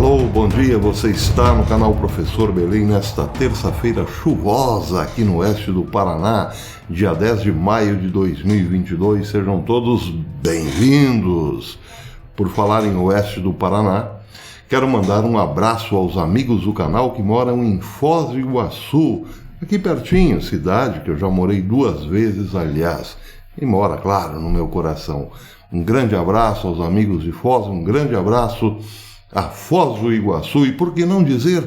Alô, bom dia, você está no canal Professor Belém nesta terça-feira chuvosa aqui no oeste do Paraná, dia 10 de maio de 2022, sejam todos bem-vindos. Por falar em oeste do Paraná, quero mandar um abraço aos amigos do canal que moram em Foz do Iguaçu, aqui pertinho, cidade que eu já morei 2 vezes, aliás, e mora, claro, no meu coração. Um grande abraço aos amigos de Foz, um grande abraço a Foz do Iguaçu e, por que não dizer,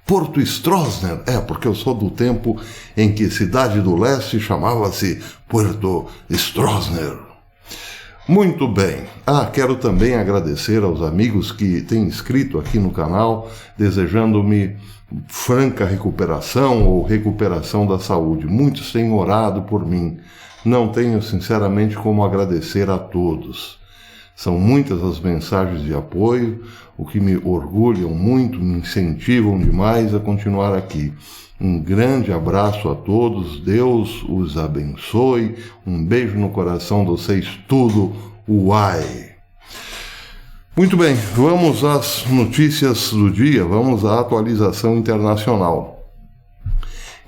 Porto Stroessner? Porque eu sou do tempo em que Cidade do Leste chamava-se Porto Stroessner. Muito bem. Quero também agradecer aos amigos que têm inscrito aqui no canal, desejando-me franca recuperação ou recuperação da saúde. Muitos têm orado por mim. Não tenho, sinceramente, como agradecer a todos. São muitas as mensagens de apoio, o que me orgulham muito, me incentivam demais a continuar aqui. Um grande abraço a todos, Deus os abençoe, um beijo no coração de vocês, tudo, uai! Muito bem, vamos às notícias do dia, vamos à atualização internacional.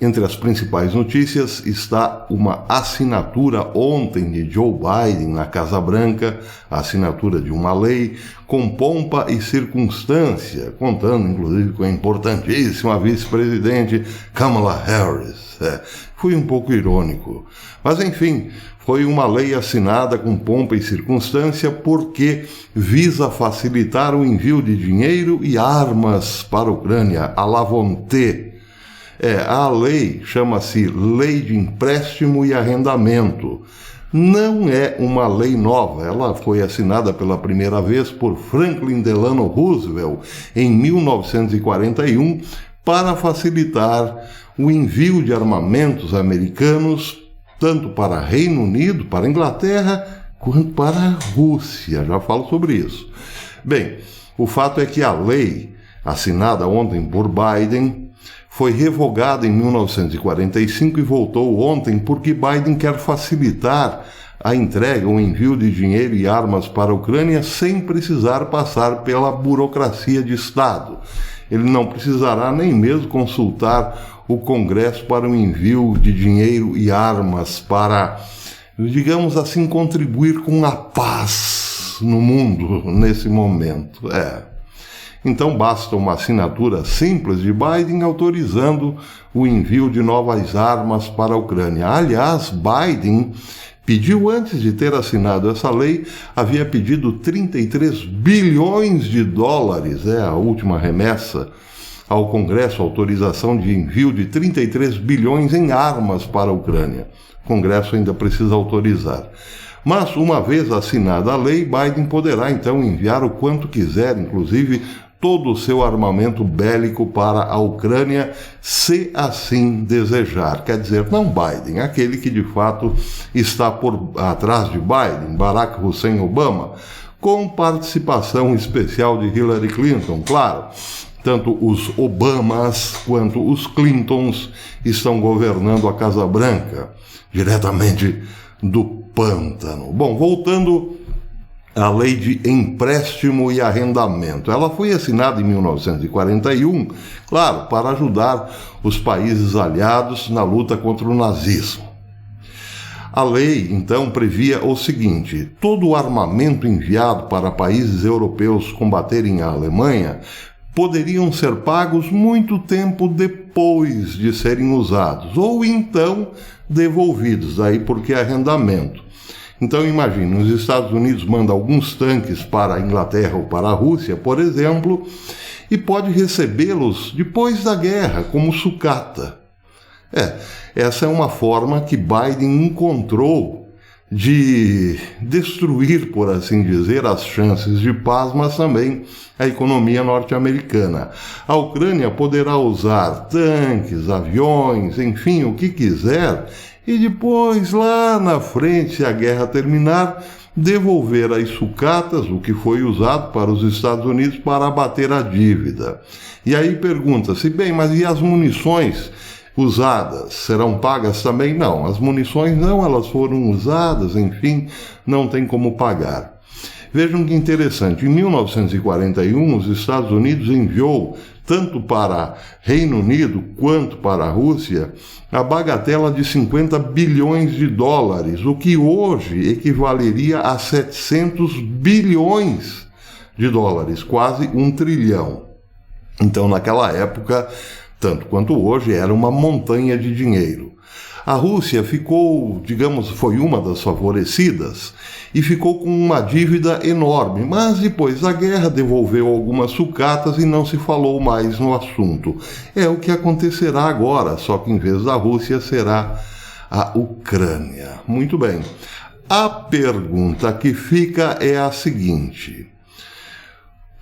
Entre as principais notícias está uma assinatura ontem de Joe Biden na Casa Branca, a assinatura de uma lei com pompa e circunstância, contando inclusive com a importantíssima vice-presidente Kamala Harris. Fui um pouco irônico, mas enfim, foi uma lei assinada com pompa e circunstância porque visa facilitar o envio de dinheiro e armas para a Ucrânia, à la volonté. A lei chama-se Lei de Empréstimo e Arrendamento. Não é uma lei nova, ela foi assinada pela primeira vez por Franklin Delano Roosevelt em 1941 para facilitar o envio de armamentos americanos tanto para Reino Unido, para Inglaterra, quanto para a Rússia. Já falo sobre isso. Bem, o fato é que a lei assinada ontem por Biden foi revogada em 1945 e voltou ontem porque Biden quer facilitar a entrega, o envio de dinheiro e armas para a Ucrânia sem precisar passar pela burocracia de Estado. Ele não precisará nem mesmo consultar o Congresso para o envio de dinheiro e armas para, digamos assim, contribuir com a paz no mundo nesse momento. Então basta uma assinatura simples de Biden autorizando o envio de novas armas para a Ucrânia. Aliás, Biden pediu, antes de ter assinado essa lei, havia pedido 33 bilhões de dólares, a última remessa ao Congresso, autorização de envio de 33 bilhões em armas para a Ucrânia. O Congresso ainda precisa autorizar. Mas, uma vez assinada a lei, Biden poderá então enviar o quanto quiser, inclusive todo o seu armamento bélico para a Ucrânia, se assim desejar. Quer dizer, não Biden, aquele que de fato está por atrás de Biden, Barack Hussein Obama, com participação especial de Hillary Clinton, claro. Tanto os Obamas quanto os Clintons estão governando a Casa Branca, diretamente do pântano. Bom, voltando à Lei de Empréstimo e Arrendamento. Ela foi assinada em 1941, claro, para ajudar os países aliados na luta contra o nazismo. A lei, então, previa o seguinte: todo o armamento enviado para países europeus combaterem a Alemanha poderiam ser pagos muito tempo depois de serem usados, ou então devolvidos, daí porque arrendamento. Então imagine, os Estados Unidos mandam alguns tanques para a Inglaterra ou para a Rússia, por exemplo, e pode recebê-los depois da guerra, como sucata. Essa é uma forma que Biden encontrou de destruir, por assim dizer, as chances de paz, mas também a economia norte-americana. A Ucrânia poderá usar tanques, aviões, enfim, o que quiser, e depois, lá na frente, se a guerra terminar, devolver as sucatas, o que foi usado para os Estados Unidos, para abater a dívida. E aí pergunta-se, bem, mas e as munições usadas serão pagas também? Não, as munições não, elas foram usadas, enfim, não tem como pagar. Vejam que interessante, em 1941 os Estados Unidos enviou tanto para Reino Unido quanto para a Rússia a bagatela de 50 bilhões de dólares, o que hoje equivaleria a 700 bilhões de dólares, quase 1 trilhão. Então, naquela época, tanto quanto hoje, era uma montanha de dinheiro. A Rússia ficou, digamos, foi uma das favorecidas e ficou com uma dívida enorme, mas depois da guerra devolveu algumas sucatas e não se falou mais no assunto. É o que acontecerá agora, só que em vez da Rússia será a Ucrânia. Muito bem. A pergunta que fica é a seguinte: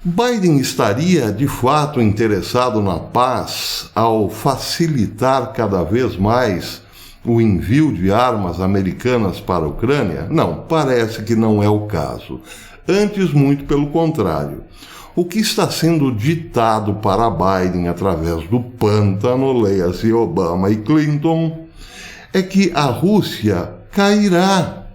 Biden estaria de fato interessado na paz ao facilitar cada vez mais o envio de armas americanas para a Ucrânia? Não, parece que não é o caso. Antes, muito pelo contrário. O que está sendo ditado para Biden através do pântano, leia-se Obama e Clinton, é que a Rússia cairá.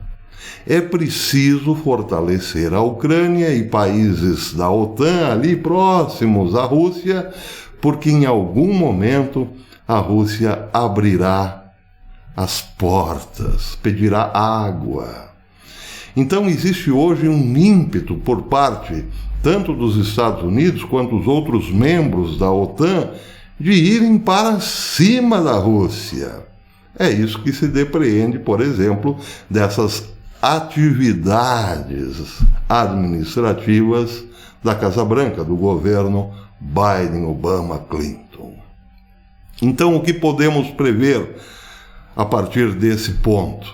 É preciso fortalecer a Ucrânia e países da OTAN ali próximos à Rússia, porque em algum momento a Rússia abrirá as portas, pedirá água. Então existe hoje um ímpeto por parte tanto dos Estados Unidos quanto dos outros membros da OTAN de irem para cima da Rússia. É isso que se depreende, por exemplo, dessas atividades administrativas da Casa Branca, do governo Biden, Obama, Clinton. Então, o que podemos prever a partir desse ponto?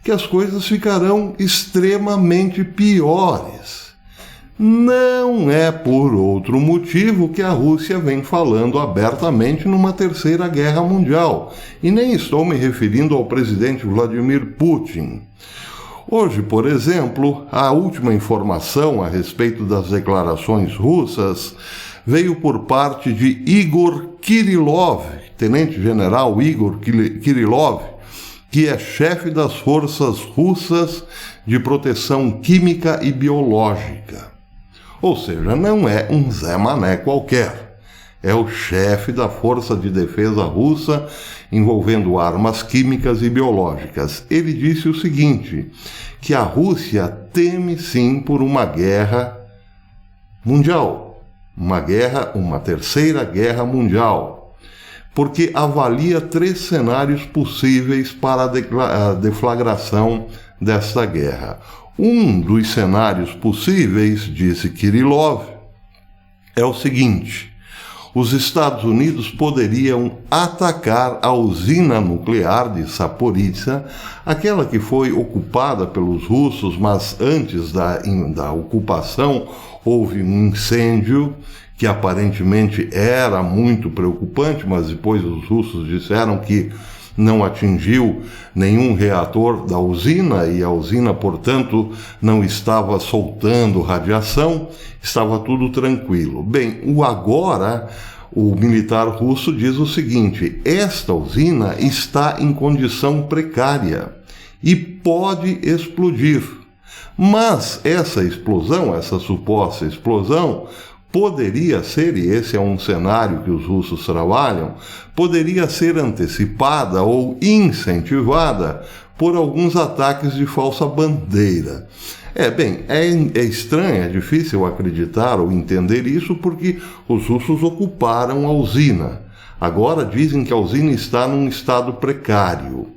Que as coisas ficarão extremamente piores. Não é por outro motivo que a Rússia vem falando abertamente numa terceira guerra mundial. E nem estou me referindo ao presidente Vladimir Putin. Hoje, por exemplo, a última informação a respeito das declarações russas veio por parte de Igor Kirillov, tenente-general Igor Kirillov, que é chefe das forças russas de proteção química e biológica. Ou seja, não é um Zé Mané qualquer. É o chefe da Força de Defesa Russa envolvendo armas químicas e biológicas. Ele disse o seguinte, que a Rússia teme sim por uma guerra mundial, uma terceira guerra mundial, porque avalia 3 cenários possíveis para a deflagração desta guerra. Um dos cenários possíveis, disse Kirillov, é o seguinte: os Estados Unidos poderiam atacar a usina nuclear de Zaporizhzhia, aquela que foi ocupada pelos russos, mas antes da ocupação houve um incêndio que aparentemente era muito preocupante, mas depois os russos disseram que não atingiu nenhum reator da usina e a usina, portanto, não estava soltando radiação, estava tudo tranquilo. Bem, o militar russo diz o seguinte: esta usina está em condição precária e pode explodir. Mas essa explosão, essa suposta explosão, poderia ser, e esse é um cenário que os russos trabalham, poderia ser antecipada ou incentivada por alguns ataques de falsa bandeira. É estranho, é difícil acreditar ou entender isso porque os russos ocuparam a usina. Agora dizem que a usina está num estado precário.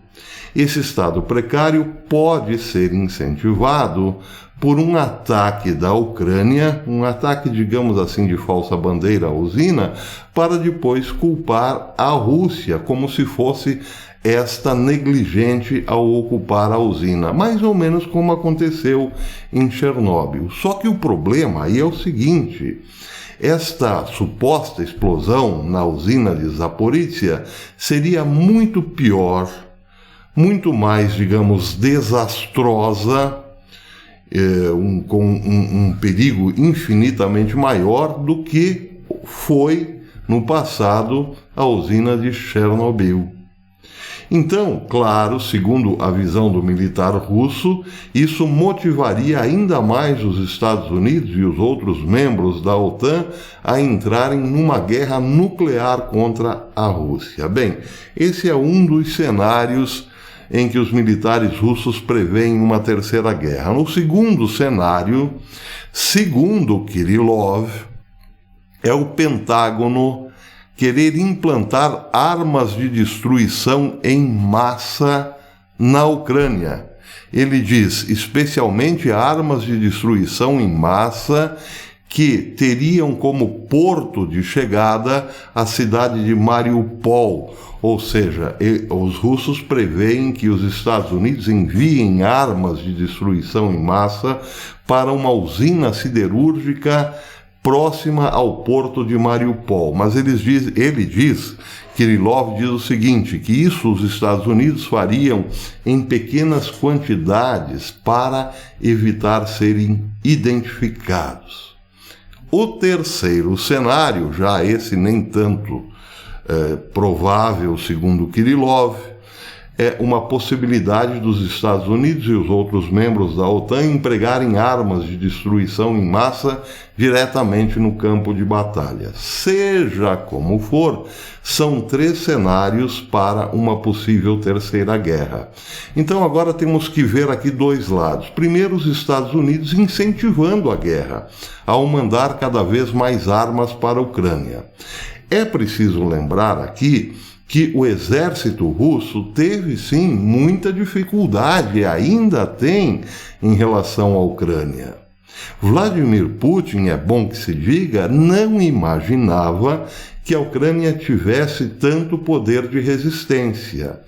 Esse estado precário pode ser incentivado por um ataque da Ucrânia, um ataque, digamos assim, de falsa bandeira à usina, para depois culpar a Rússia, como se fosse esta negligente ao ocupar a usina, mais ou menos como aconteceu em Chernobyl. Só que o problema aí é o seguinte: esta suposta explosão na usina de Zaporizhzhia seria muito pior, muito mais, digamos, desastrosa, com um perigo infinitamente maior do que foi no passado a usina de Chernobyl. Então, claro, segundo a visão do militar russo, isso motivaria ainda mais os Estados Unidos e os outros membros da OTAN a entrarem numa guerra nuclear contra a Rússia. Bem, esse é um dos cenários em que os militares russos preveem uma terceira guerra. No segundo cenário, segundo Kirillov, é o Pentágono querer implantar armas de destruição em massa na Ucrânia. Ele diz, especialmente armas de destruição em massa que teriam como porto de chegada a cidade de Mariupol. Ou seja, os russos preveem que os Estados Unidos enviem armas de destruição em massa para uma usina siderúrgica próxima ao porto de Mariupol. Mas ele diz, Kirillov diz o seguinte, que isso os Estados Unidos fariam em pequenas quantidades para evitar serem identificados. O terceiro cenário, já esse nem tanto provável, segundo Kirillov, é uma possibilidade dos Estados Unidos e os outros membros da OTAN empregarem armas de destruição em massa diretamente no campo de batalha. Seja como for, são 3 cenários para uma possível terceira guerra. Então agora temos que ver aqui 2 lados. Primeiro, os Estados Unidos incentivando a guerra, ao mandar cada vez mais armas para a Ucrânia. É preciso lembrar aqui que o exército russo teve, sim, muita dificuldade, e ainda tem, em relação à Ucrânia. Vladimir Putin, é bom que se diga, não imaginava que a Ucrânia tivesse tanto poder de resistência.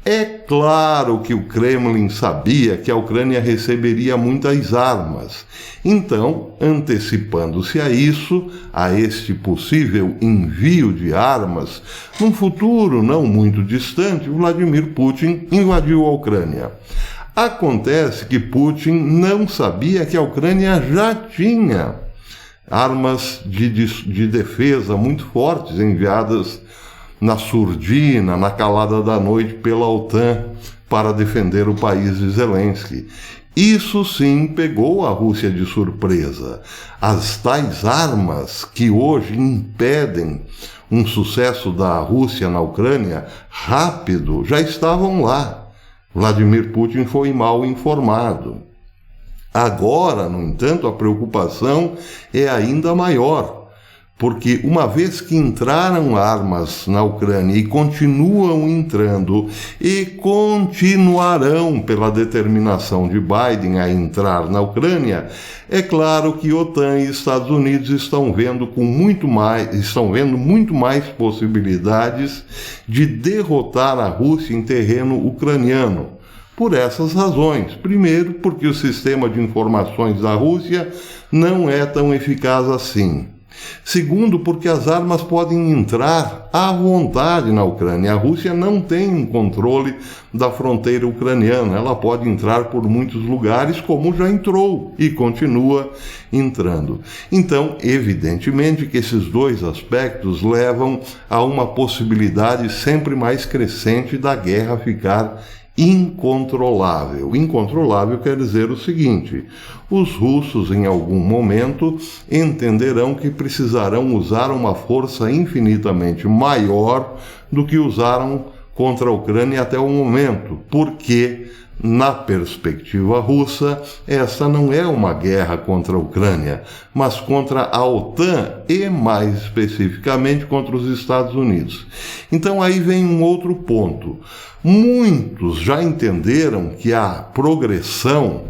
É claro que o Kremlin sabia que a Ucrânia receberia muitas armas. Então, antecipando-se a isso, a este possível envio de armas, num futuro não muito distante, Vladimir Putin invadiu a Ucrânia. Acontece que Putin não sabia que a Ucrânia já tinha armas de defesa muito fortes enviadas na surdina, na calada da noite pela OTAN para defender o país de Zelensky. Isso sim pegou a Rússia de surpresa. As tais armas que hoje impedem um sucesso da Rússia na Ucrânia rápido já estavam lá. Vladimir Putin foi mal informado. Agora, no entanto, a preocupação é ainda maior, porque uma vez que entraram armas na Ucrânia e continuam entrando e continuarão pela determinação de Biden a entrar na Ucrânia, é claro que OTAN e Estados Unidos estão vendo muito mais possibilidades de derrotar a Rússia em terreno ucraniano. Por essas razões. Primeiro, porque o sistema de informações da Rússia não é tão eficaz assim. Segundo, porque as armas podem entrar à vontade na Ucrânia. A Rússia não tem um controle da fronteira ucraniana. Ela pode entrar por muitos lugares, como já entrou e continua entrando. Então, evidentemente que esses 2 aspectos levam a uma possibilidade sempre mais crescente da guerra ficar incontrolável. Incontrolável quer dizer o seguinte: os russos em algum momento entenderão que precisarão usar uma força infinitamente maior do que usaram contra a Ucrânia até o momento, porque na perspectiva russa, essa não é uma guerra contra a Ucrânia, mas contra a OTAN e, mais especificamente, contra os Estados Unidos. Então aí vem um outro ponto. Muitos já entenderam que a progressão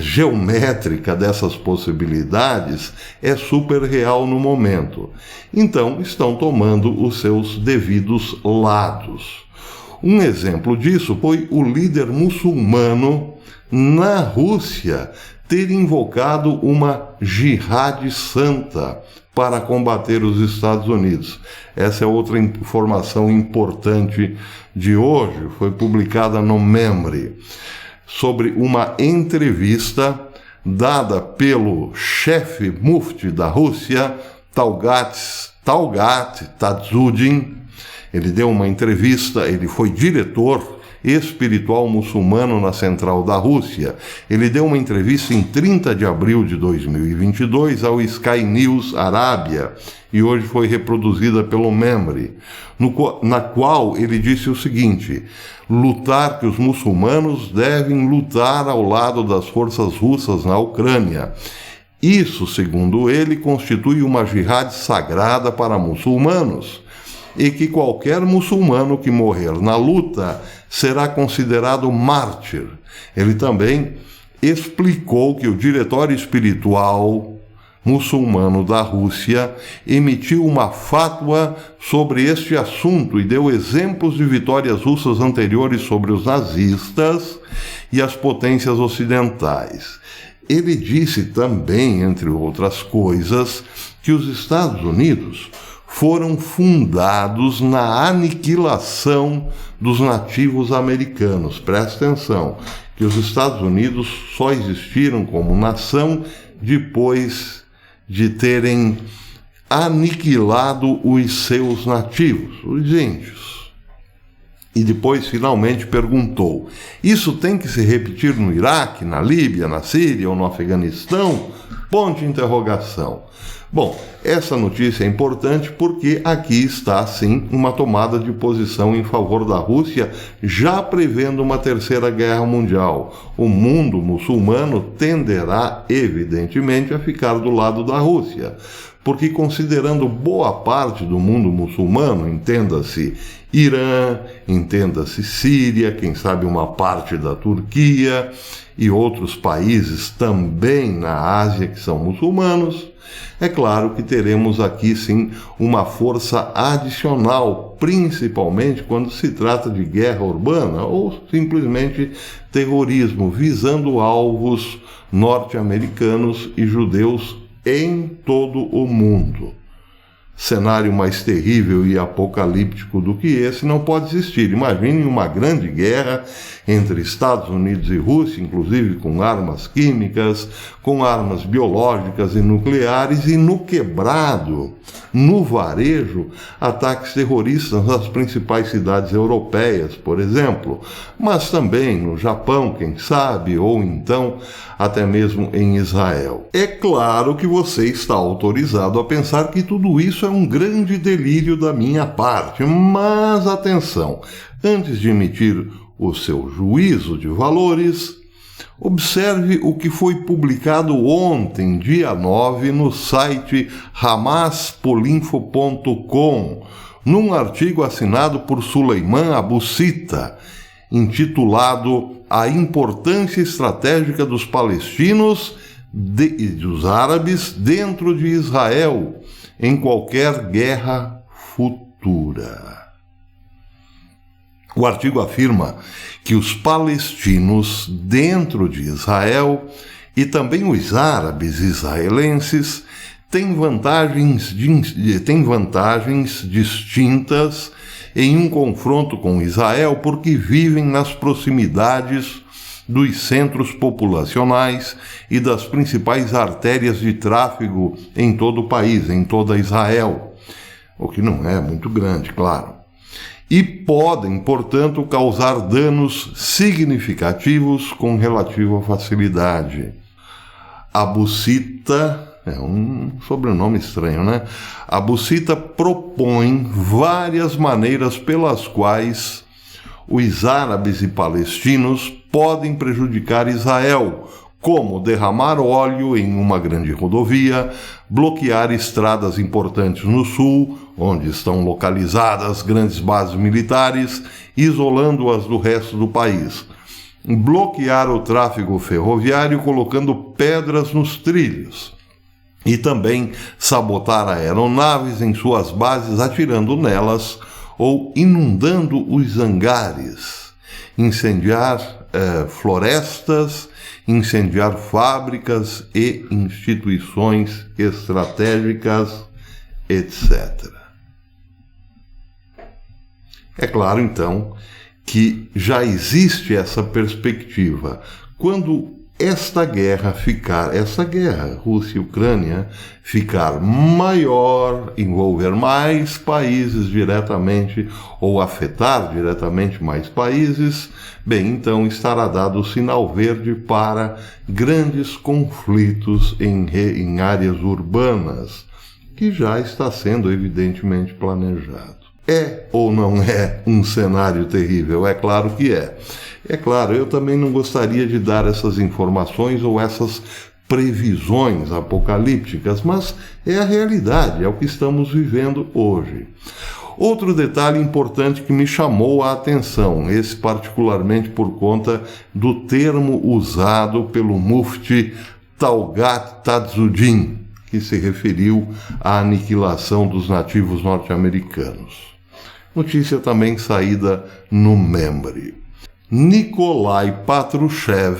geométrica dessas possibilidades é super real no momento. Então estão tomando os seus devidos lados. Um exemplo disso foi o líder muçulmano na Rússia ter invocado uma jihad santa para combater os Estados Unidos. Essa é outra informação importante de hoje, foi publicada no Memri, sobre uma entrevista dada pelo chefe mufti da Rússia, Talgat Tadzudin. Ele deu uma entrevista, ele foi diretor espiritual muçulmano na central da Rússia. Ele deu uma entrevista em 30 de abril de 2022 ao Sky News Arábia e hoje foi reproduzida pelo Memri, na qual ele disse o seguinte: que os muçulmanos devem lutar ao lado das forças russas na Ucrânia. Isso, segundo ele, constitui uma jihad sagrada para muçulmanos e que qualquer muçulmano que morrer na luta será considerado mártir. Ele também explicou que o diretório espiritual muçulmano da Rússia emitiu uma fatwa sobre este assunto e deu exemplos de vitórias russas anteriores sobre os nazistas e as potências ocidentais. Ele disse também, entre outras coisas, que os Estados Unidos foram fundados na aniquilação dos nativos americanos. Presta atenção, que os Estados Unidos só existiram como nação depois de terem aniquilado os seus nativos, os índios. E depois finalmente perguntou: isso tem que se repetir no Iraque, na Líbia, na Síria ou no Afeganistão? Ponto de interrogação. Bom, essa notícia é importante porque aqui está, sim, uma tomada de posição em favor da Rússia, já prevendo uma terceira guerra mundial. O mundo muçulmano tenderá, evidentemente, a ficar do lado da Rússia, porque considerando boa parte do mundo muçulmano, entenda-se Irã, entenda-se Síria, quem sabe uma parte da Turquia e outros países também na Ásia que são muçulmanos, é claro que teremos aqui sim uma força adicional, principalmente quando se trata de guerra urbana ou simplesmente terrorismo, visando alvos norte-americanos e judeus em todo o mundo. Cenário mais terrível e apocalíptico do que esse não pode existir. Imagine uma grande guerra entre Estados Unidos e Rússia, inclusive com armas químicas, com armas biológicas e nucleares, e no quebrado, no varejo, ataques terroristas nas principais cidades europeias, por exemplo, mas também no Japão, quem sabe, ou então até mesmo em Israel. É claro que você está autorizado a pensar que tudo isso é um grande delírio da minha parte, mas atenção, antes de emitir o seu juízo de valores, observe o que foi publicado ontem, dia 9, no site hamaspolinfo.com, num artigo assinado por Suleiman Abu Sita, intitulado A Importância Estratégica dos Palestinos e dos Árabes dentro de Israel em qualquer guerra futura. O artigo afirma que os palestinos dentro de Israel e também os árabes israelenses têm vantagens distintas em um confronto com Israel porque vivem nas proximidades dos centros populacionais e das principais artérias de tráfego em todo o país, em toda Israel, o que não é muito grande, claro. E podem, portanto, causar danos significativos com relativa facilidade. Abu Sita, é um sobrenome estranho, né? Abu Sita propõe várias maneiras pelas quais os árabes e palestinos podem prejudicar Israel, como derramar óleo em uma grande rodovia, bloquear estradas importantes no sul, onde estão localizadas grandes bases militares, isolando-as do resto do país, bloquear o tráfego ferroviário colocando pedras nos trilhos, e também sabotar aeronaves em suas bases atirando nelas ou inundando os hangares, incendiar florestas, incendiar fábricas e instituições estratégicas, etc. É claro, então, que já existe essa perspectiva. Quando essa guerra, Rússia e Ucrânia, ficar maior, envolver mais países diretamente ou afetar diretamente mais países, bem, então estará dado o sinal verde para grandes conflitos em áreas urbanas, que já está sendo evidentemente planejado. É ou não é um cenário terrível? É claro que é. É claro, eu também não gostaria de dar essas informações ou essas previsões apocalípticas, mas é a realidade, é o que estamos vivendo hoje. Outro detalhe importante que me chamou a atenção, esse particularmente por conta do termo usado pelo mufti Talgat Tadsudin, que se referiu à aniquilação dos nativos norte-americanos. Notícia também saída no Membre. Nikolai Patrushev,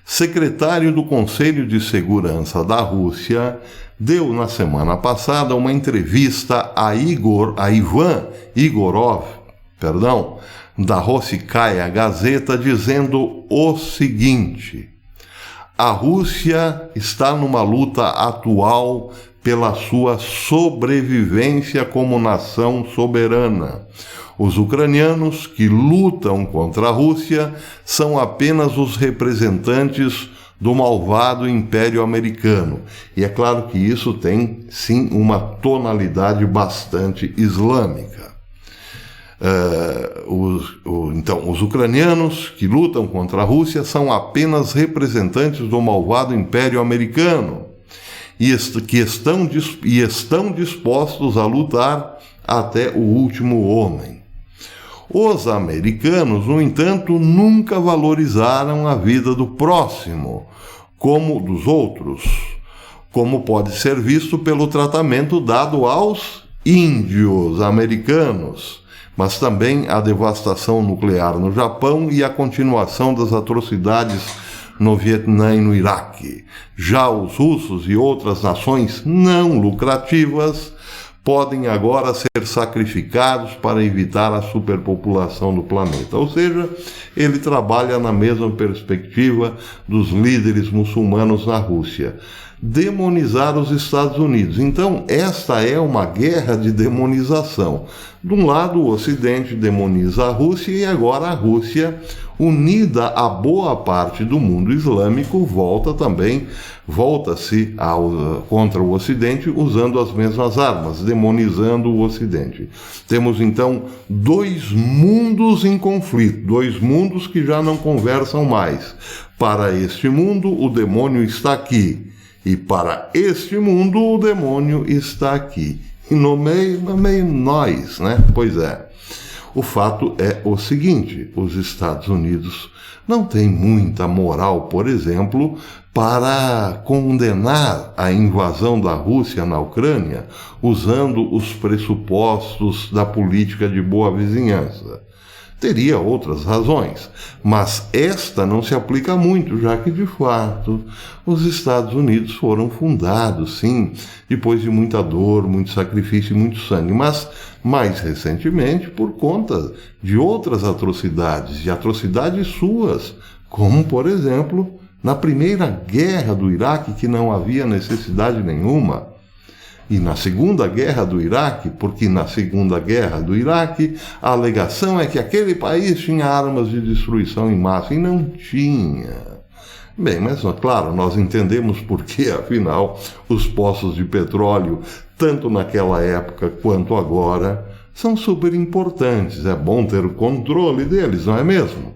secretário do Conselho de Segurança da Rússia, deu na semana passada uma entrevista a Ivan Igorov, da Rossiyskaya Gazeta, dizendo o seguinte: a Rússia está numa luta atual pela sua sobrevivência como nação soberana. Os ucranianos que lutam contra a Rússia são apenas os representantes do malvado Império Americano. E é claro que isso tem, sim, uma tonalidade bastante islâmica. Então, os ucranianos que lutam contra a Rússia são apenas representantes do malvado Império Americano e estão dispostos a lutar até o último homem. Os americanos, no entanto, nunca valorizaram a vida do próximo, como dos outros, como pode ser visto pelo tratamento dado aos índios americanos, mas também a devastação nuclear no Japão e a continuação das atrocidades no Vietnã e no Iraque. Já os russos e outras nações não lucrativas podem agora ser sacrificados para evitar a superpopulação do planeta. Ou seja, ele trabalha na mesma perspectiva dos líderes muçulmanos na Rússia: demonizar os Estados Unidos. Então, esta é uma guerra de demonização. De um lado, o Ocidente demoniza a Rússia e agora a Rússia, unida a boa parte do mundo islâmico, volta-se contra o Ocidente usando as mesmas armas, demonizando o Ocidente. Temos então dois mundos em conflito, dois mundos que já não conversam mais. Para este mundo, o demônio está aqui, e para este mundo, o demônio está aqui. E no meio nós, né? Pois é. O fato é o seguinte: os Estados Unidos não têm muita moral, por exemplo, para condenar a invasão da Rússia na Ucrânia usando os pressupostos da política de boa vizinhança. Teria outras razões, mas esta não se aplica muito, já que, de fato, os Estados Unidos foram fundados, sim, depois de muita dor, muito sacrifício e muito sangue, mas, mais recentemente, por conta de outras atrocidades, de atrocidades suas, como, por exemplo, na primeira guerra do Iraque, que não havia necessidade nenhuma, e na Segunda Guerra do Iraque, porque na Segunda Guerra do Iraque a alegação é que aquele país tinha armas de destruição em massa, e não tinha. Bem, mas claro, nós entendemos por que, afinal, os poços de petróleo, tanto naquela época quanto agora, são super importantes. É bom ter o controle deles, não é mesmo?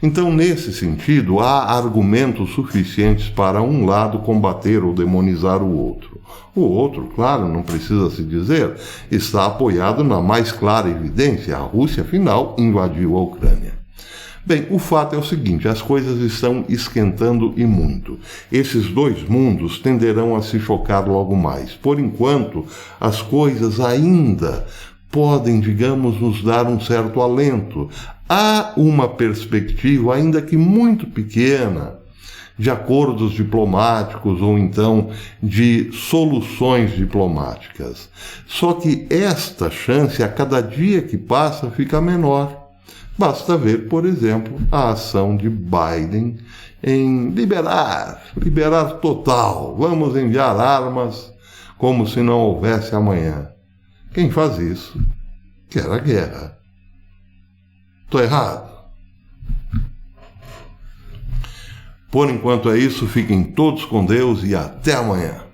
Então, nesse sentido, há argumentos suficientes para um lado combater ou demonizar o outro. O outro, claro, não precisa se dizer, está apoiado na mais clara evidência: a Rússia, afinal, invadiu a Ucrânia. Bem, o fato é o seguinte: as coisas estão esquentando e muito. Esses dois mundos tenderão a se chocar logo mais. Por enquanto, as coisas ainda podem, digamos, nos dar um certo alento. Há uma perspectiva, ainda que muito pequena, de acordos diplomáticos ou então de soluções diplomáticas. Só que esta chance, a cada dia que passa, fica menor. Basta ver, por exemplo, a ação de Biden em liberar total. Vamos enviar armas como se não houvesse amanhã. Quem faz isso quer a guerra. Estou errado? Por enquanto é isso, fiquem todos com Deus e até amanhã.